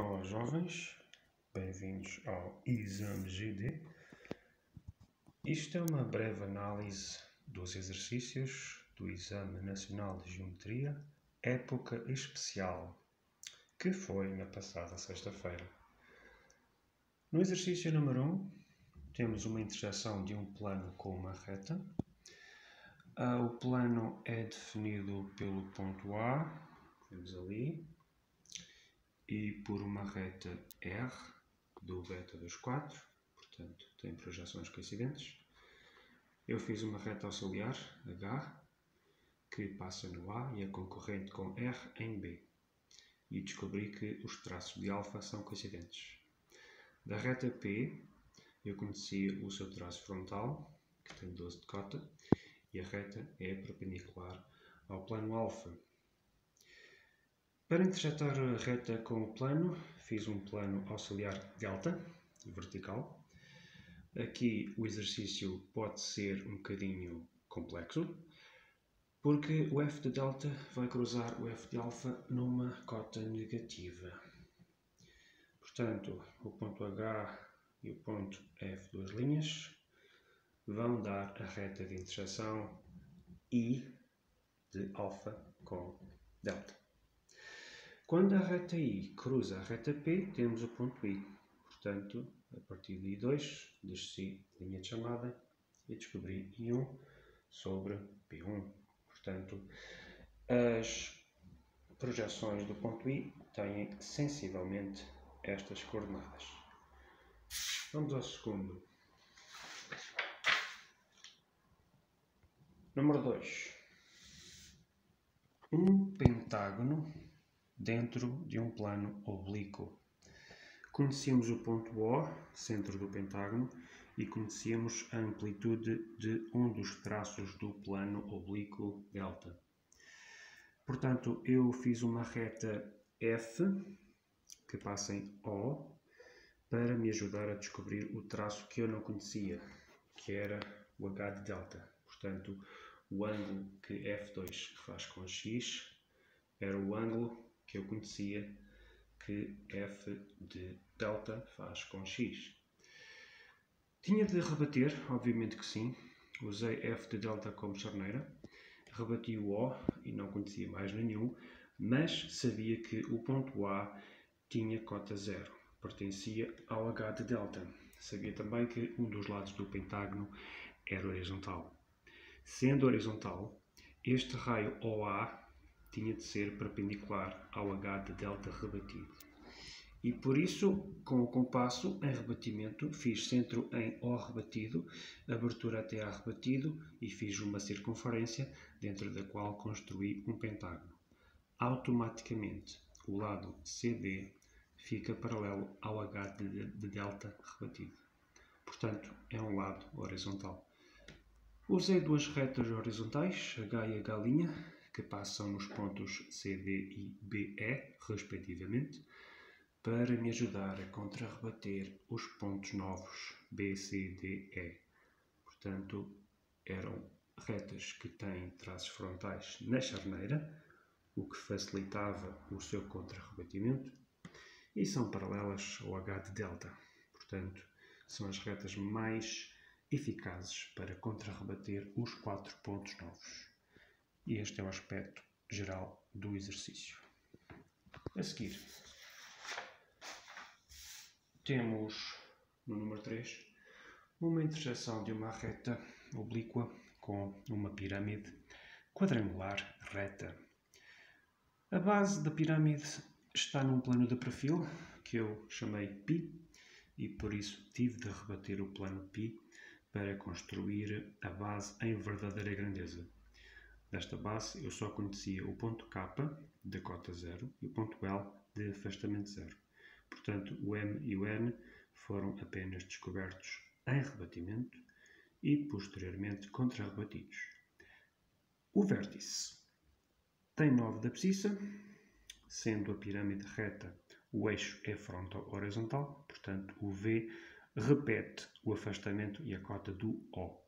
Olá jovens, bem-vindos ao Exame GD. Isto é uma breve análise dos exercícios do Exame Nacional de Geometria, época especial, que foi na passada sexta-feira. No exercício número 1, temos uma interseção de um plano com uma reta. O plano é definido pelo ponto A, vemos ali, e por uma reta R do beta dos 4, portanto tem projeções coincidentes. Eu fiz uma reta auxiliar, H, que passa no A e é concorrente com R em B, e descobri que os traços de alfa são coincidentes. Da reta P, eu conhecia o seu traço frontal, que tem 12 de cota, e a reta é perpendicular ao plano alfa. Para intersetar a reta com o plano, fiz um plano auxiliar delta, vertical. Aqui o exercício pode ser um bocadinho complexo, porque o f de delta vai cruzar o f de alfa numa cota negativa. Portanto, o ponto H e o ponto F, duas linhas, vão dar a reta de interseção I de alfa com delta. Quando a reta I cruza a reta P, temos o ponto I. Portanto, a partir de I2, desci linha de chamada e descobri I1 sobre P1. Portanto, as projeções do ponto I têm sensivelmente estas coordenadas. Vamos ao segundo. Número 2. Um pentágono dentro de um plano oblíquo. Conhecíamos o ponto O, centro do pentágono, e conhecíamos a amplitude de um dos traços do plano oblíquo delta. Portanto, eu fiz uma reta F, que passa em O, para me ajudar a descobrir o traço que eu não conhecia, que era o H de delta. Portanto, o ângulo que F2 faz com X era o ângulo que eu conhecia que F de delta faz com X. Tinha de rebater, obviamente que sim. Usei F de delta como charneira, rebati o O e não conhecia mais nenhum, mas sabia que o ponto A tinha cota 0, pertencia ao H de delta. Sabia também que um dos lados do pentágono era horizontal. Sendo horizontal, este raio OA tinha de ser perpendicular ao H de delta rebatido. E por isso, com o compasso em rebatimento, fiz centro em O rebatido, abertura até A rebatido e fiz uma circunferência dentro da qual construí um pentágono. Automaticamente, o lado CD fica paralelo ao H de delta rebatido. Portanto, é um lado horizontal. Usei duas retas horizontais, H e H', que passam nos pontos CD e BE, respectivamente, para me ajudar a contrarrebater os pontos novos B, C, D, E. Portanto, eram retas que têm traços frontais na charneira, o que facilitava o seu contrarrebatimento, e são paralelas ao H de delta. Portanto, são as retas mais eficazes para contrarrebater os 4 pontos novos. E este é o aspecto geral do exercício. A seguir, temos, no número 3, uma interseção de uma reta oblíqua com uma pirâmide quadrangular reta. A base da pirâmide está num plano de perfil, que eu chamei π, e por isso tive de rebater o plano π para construir a base em verdadeira grandeza. Desta base eu só conhecia o ponto K de cota 0 e o ponto L de afastamento 0. Portanto, o M e o N foram apenas descobertos em rebatimento e posteriormente contrarrebatidos. O vértice tem 9 de abscissa, sendo a pirâmide reta, o eixo é fronto-horizontal, portanto o V repete o afastamento e a cota do O.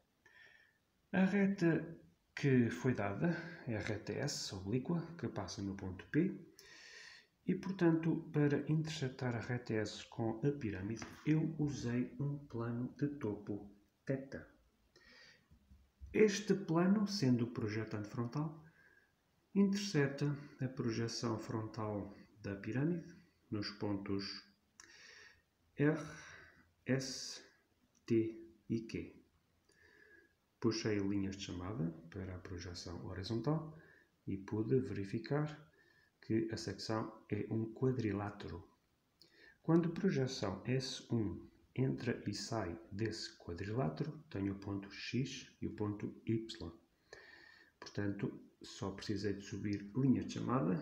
A reta que foi dada é a reta S, oblíqua, que passa no ponto P, E, portanto, para interceptar a reta S com a pirâmide, eu usei um plano de topo θ. Este plano, sendo projetante frontal, intercepta a projeção frontal da pirâmide nos pontos R, S, T e Q. Puxei linhas de chamada para a projeção horizontal e pude verificar que a secção é um quadrilátero. Quando a projeção S1 entra e sai desse quadrilátero, tenho o ponto X e o ponto Y. Portanto, só precisei de subir linhas de chamada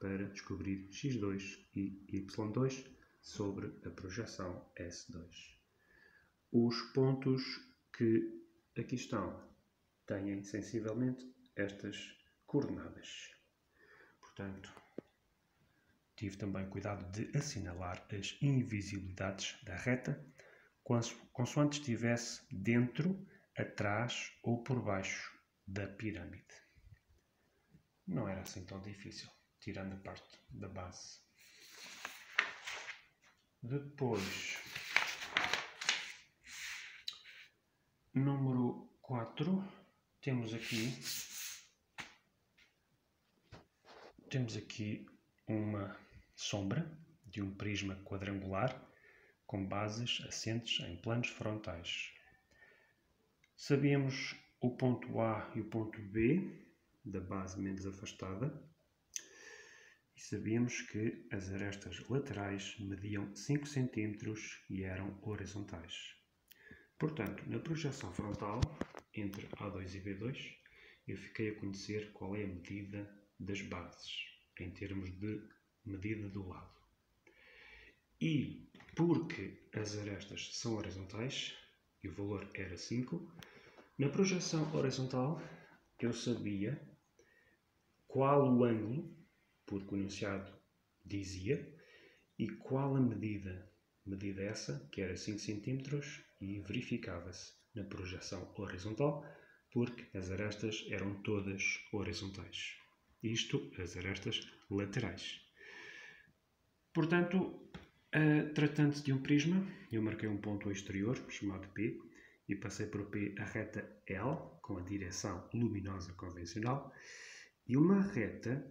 para descobrir X2 e Y2 sobre a projeção S2. Os pontos que aqui estão têm sensivelmente estas coordenadas. Portanto, tive também cuidado de assinalar as invisibilidades da reta, consoante estivesse dentro, atrás ou por baixo da pirâmide. Não era assim tão difícil, tirando a parte da base. Depois, número 4, temos aqui uma sombra de um prisma quadrangular com bases assentes em planos frontais. Sabíamos o ponto A e o ponto B da base menos afastada e sabíamos que as arestas laterais mediam 5 cm e eram horizontais. Portanto, na projeção frontal entre A2 e B2, eu fiquei a conhecer qual é a medida das bases, em termos de medida do lado. E porque as arestas são horizontais, e o valor era 5, na projeção horizontal eu sabia qual o ângulo, porque o enunciado dizia, e qual a medida essa, que era 5 cm, e verificava-se na projeção horizontal, porque as arestas eram todas horizontais. Isto, as arestas laterais. Portanto, tratando-se de um prisma, eu marquei um ponto exterior, chamado P, e passei por P a reta L, com a direção luminosa convencional, e uma reta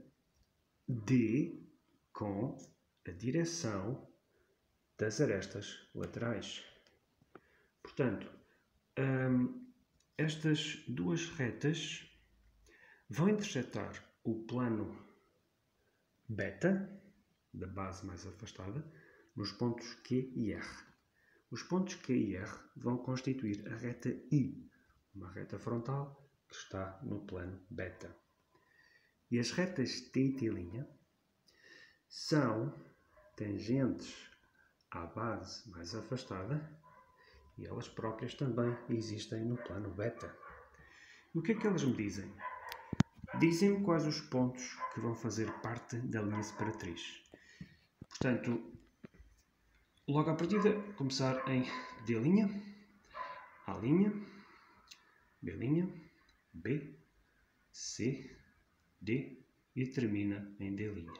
D, com a direção das arestas laterais. Portanto, estas duas retas vão interceptar o plano beta, da base mais afastada, nos pontos Q e R. Os pontos Q e R vão constituir a reta I, uma reta frontal que está no plano beta. E as retas T e T' são tangentes à base mais afastada e elas próprias também existem no plano beta. E o que é que elas me dizem? Dizem-me quais os pontos que vão fazer parte da linha separatriz. Portanto, logo à partida, começar em D', A', B', B, C, D e termina em D'.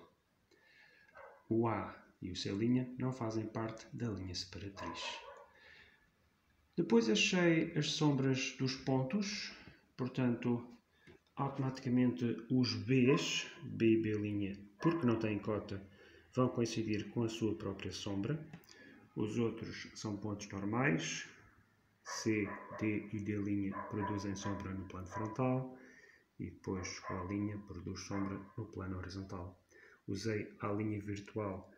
O A e o C' não fazem parte da linha separatriz. Depois achei as sombras dos pontos, portanto, automaticamente os B's, B e B', porque não têm cota, vão coincidir com a sua própria sombra. Os outros são pontos normais, C, D e D' produzem sombra no plano frontal e depois o A' produz sombra no plano horizontal. Usei a linha virtual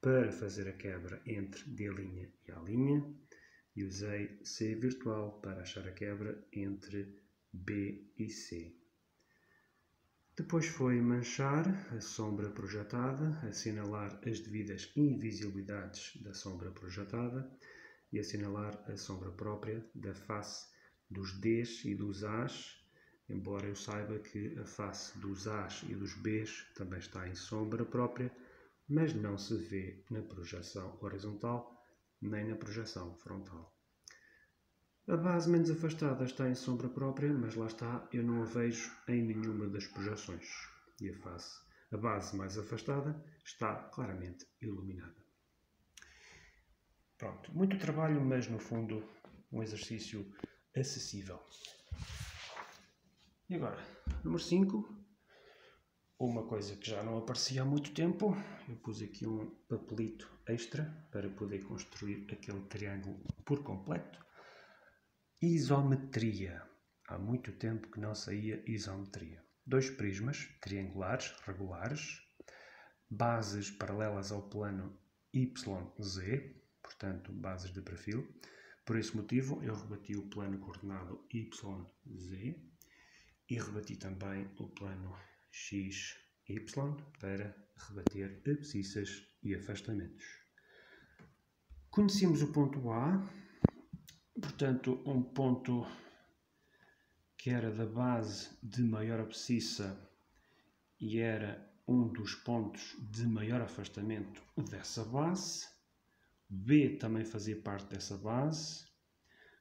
para fazer a quebra entre D' e A' e usei C virtual para achar a quebra entre B e C. Depois foi manchar a sombra projetada, assinalar as devidas invisibilidades da sombra projetada e assinalar a sombra própria da face dos Ds e dos As, embora eu saiba que a face dos As e dos Bs também está em sombra própria, mas não se vê na projeção horizontal nem na projeção frontal. A base menos afastada está em sombra própria, mas lá está, eu não a vejo em nenhuma das projeções. E a face a base mais afastada está claramente iluminada. Pronto, muito trabalho, mas no fundo um exercício acessível. E agora, número 5, uma coisa que já não aparecia há muito tempo, eu pus aqui um papelito extra para poder construir aquele triângulo por completo. Isometria. Há muito tempo que não saía isometria. 2 prismas triangulares regulares, bases paralelas ao plano YZ, portanto, bases de perfil. Por esse motivo, eu rebati o plano coordenado YZ e rebati também o plano XY para rebater abscissas e afastamentos. Conhecemos o ponto A, portanto, um ponto que era da base de maior abscissa e era um dos pontos de maior afastamento dessa base. B também fazia parte dessa base,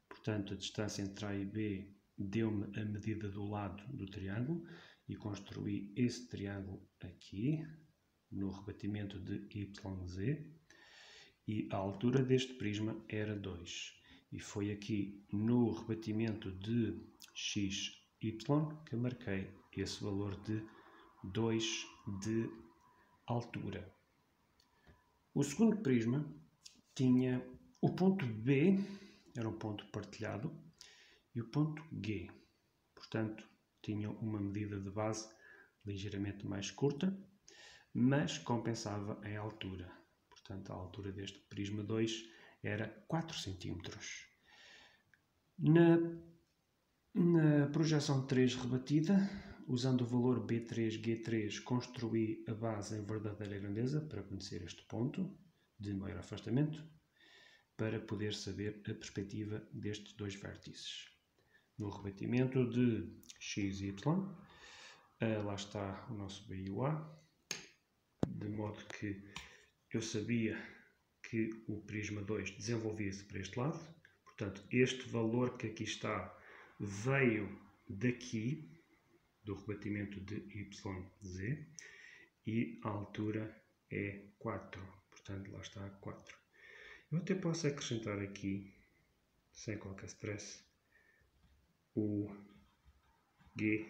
portanto a distância entre A e B deu-me a medida do lado do triângulo e construí esse triângulo aqui, no rebatimento de YZ, e a altura deste prisma era 2. E foi aqui no rebatimento de XY que marquei esse valor de 2 de altura. O segundo prisma tinha o ponto B, era um ponto partilhado, e o ponto G. Portanto, tinham uma medida de base ligeiramente mais curta, mas compensava em altura. Portanto, a altura deste prisma 2 era 4 cm. Na projeção 3 rebatida, usando o valor B3G3, construí a base em verdadeira grandeza para conhecer este ponto de maior afastamento, para poder saber a perspectiva destes dois vértices. No rebatimento de XY, lá está o nosso B e o A, de modo que eu sabia que o prisma 2 desenvolvia-se para este lado. Portanto, este valor que aqui está veio daqui, do rebatimento de YZ, e a altura é 4. Portanto, lá está 4. Eu até posso acrescentar aqui, sem qualquer stress, o G1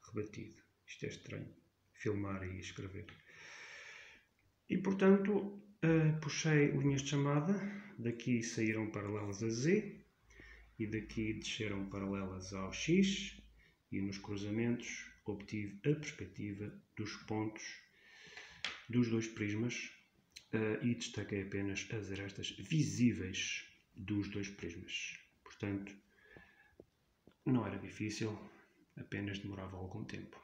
rebatido. Isto é estranho, filmar e escrever. E, portanto, puxei linhas de chamada, daqui saíram paralelas a Z, e daqui desceram paralelas ao X, e nos cruzamentos obtive a perspectiva dos pontos dos dois prismas, e destaquei apenas as arestas visíveis dos dois prismas. Portanto, não era difícil, apenas demorava algum tempo.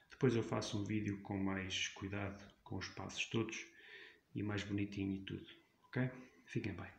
Depois eu faço um vídeo com mais cuidado, com os passos todos, e mais bonitinho e tudo, ok? Fiquem bem.